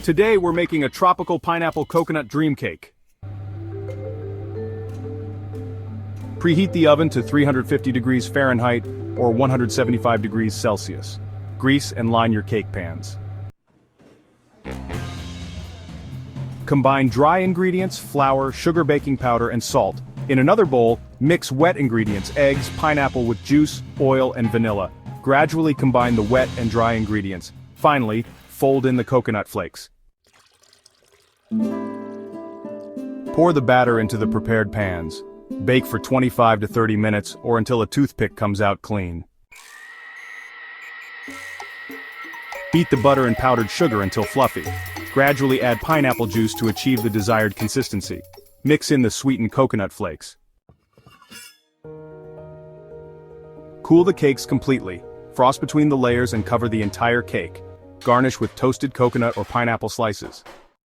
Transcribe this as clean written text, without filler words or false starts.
Today we're making a tropical pineapple coconut dream cake. Preheat the oven to 350 degrees Fahrenheit or 175 degrees Celsius. Grease and line your cake pans. Combine dry ingredients, flour, sugar baking powder, and salt. In another bowl, mix wet ingredients, eggs, pineapple with juice, oil, and vanilla. Gradually combine the wet and dry ingredients. Finally, fold in the coconut flakes. Pour the batter into the prepared pans. Bake for 25 to 30 minutes or until a toothpick comes out clean. Beat the butter and powdered sugar until fluffy. Gradually add pineapple juice to achieve the desired consistency. Mix in the sweetened coconut flakes. Cool the cakes completely. Frost between the layers and cover the entire cake. Garnish with toasted coconut or pineapple slices.